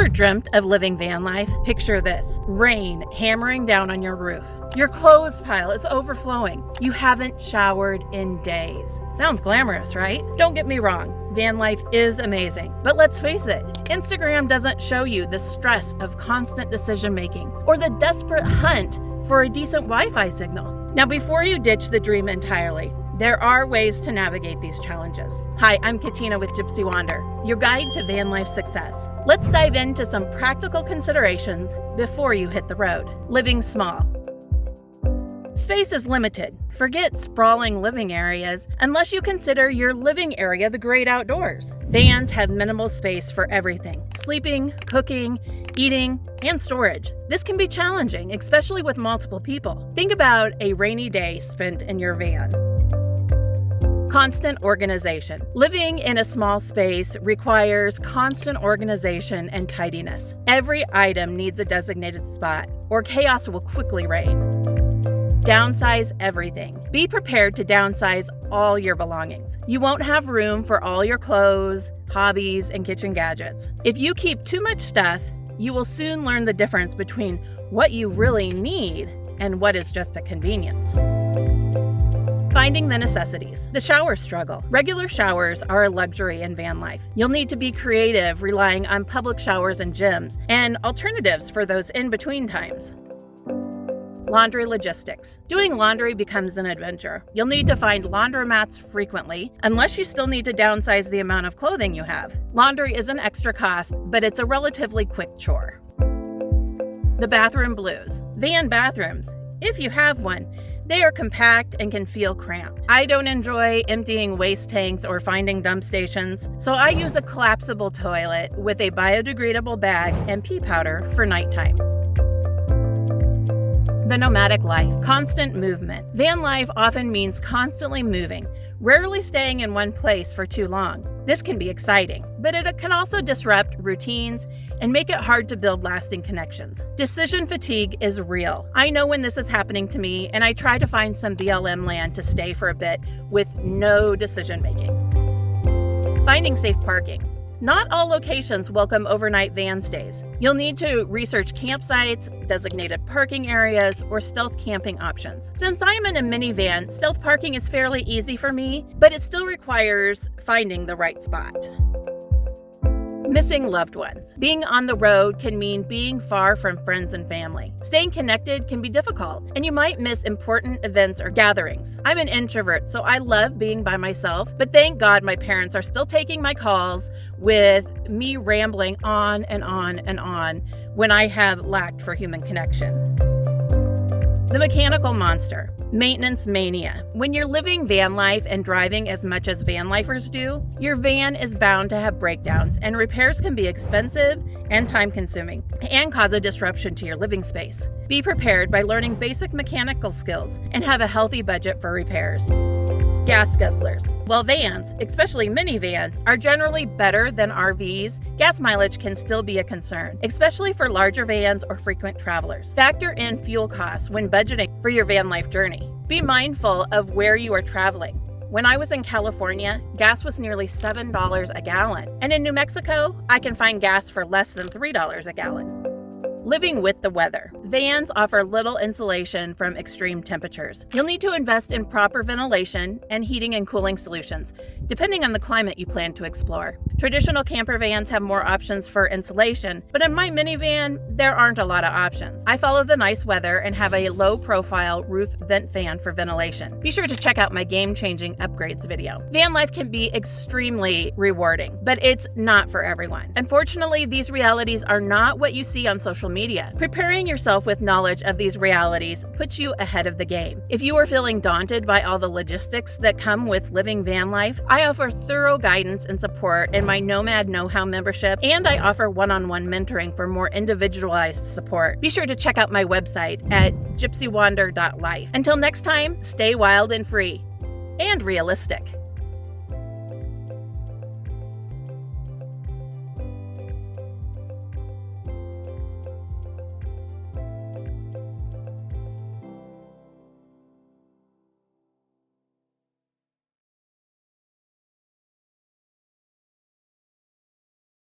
Ever dreamt of living van life? Picture this: rain hammering down on your roof. Your clothes pile is overflowing. You haven't showered in days. Sounds glamorous, right? Don't get me wrong, van life is amazing. But let's face it, Instagram doesn't show you the stress of constant decision making or the desperate hunt for a decent Wi-Fi signal. Now, before you ditch the dream entirely, there are ways to navigate these challenges. Hi, I'm Katina with Gypsy Wander, your guide to van life success. Let's dive into some practical considerations before you hit the road. Living small. Space is limited. Forget sprawling living areas unless you consider your living area the great outdoors. Vans have minimal space for everything: sleeping, cooking, eating, and storage. This can be challenging, especially with multiple people. Think about a rainy day spent in your van. Constant organization. Living in a small space requires constant organization and tidiness. Every item needs a designated spot, or chaos will quickly reign. Downsize everything. Be prepared to downsize all your belongings. You won't have room for all your clothes, hobbies, and kitchen gadgets. If you keep too much stuff, you will soon learn the difference between what you really need and what is just a convenience. Finding the necessities. The shower struggle. Regular showers are a luxury in van life. You'll need to be creative, relying on public showers and gyms, and alternatives for those in-between times. Laundry logistics. Doing laundry becomes an adventure. You'll need to find laundromats frequently, unless you still need to downsize the amount of clothing you have. Laundry is an extra cost, but it's a relatively quick chore. The bathroom blues. Van bathrooms, if you have one, they are compact and can feel cramped. I don't enjoy emptying waste tanks or finding dump stations, so I use a collapsible toilet with a biodegradable bag and pee powder for nighttime. The nomadic life. Constant movement. Van life often means constantly moving, rarely staying in one place for too long. This can be exciting, but it can also disrupt routines and make it hard to build lasting connections. Decision fatigue is real. I know when this is happening to me, and I try to find some BLM land to stay for a bit with no decision making. Finding safe parking. Not all locations welcome overnight van stays. You'll need to research campsites, designated parking areas, or stealth camping options. Since I'm in a minivan, stealth parking is fairly easy for me, but it still requires finding the right spot. Missing loved ones. Being on the road can mean being far from friends and family. Staying connected can be difficult, and you might miss important events or gatherings. I'm an introvert, so I love being by myself, but thank God my parents are still taking my calls with me rambling on and on and on when I have lacked for human connection. The mechanical monster. Maintenance mania. When you're living van life and driving as much as van lifers do, your van is bound to have breakdowns, and repairs can be expensive and time-consuming and cause a disruption to your living space. Be prepared by learning basic mechanical skills and have a healthy budget for repairs. Gas guzzlers. While vans, especially minivans, are generally better than RVs, gas mileage can still be a concern, especially for larger vans or frequent travelers. Factor in fuel costs when budgeting for your van life journey. Be mindful of where you are traveling. When I was in California, gas was nearly $7 a gallon, and in New Mexico, I can find gas for less than $3 a gallon. Living with the weather. Vans offer little insulation from extreme temperatures. You'll need to invest in proper ventilation and heating and cooling solutions, depending on the climate you plan to explore. Traditional camper vans have more options for insulation, but in my minivan, there aren't a lot of options. I follow the nice weather and have a low-profile roof vent fan for ventilation. Be sure to check out my game-changing upgrades video. Van life can be extremely rewarding, but it's not for everyone. Unfortunately, these realities are not what you see on social media. Preparing yourself with knowledge of these realities puts you ahead of the game. If you are feeling daunted by all the logistics that come with living van life, I offer thorough guidance and support in my Nomad Know-How membership, and I offer one-on-one mentoring for more individualized support. Be sure to check out my website at gypsywander.life. Until next time, stay wild and free and realistic.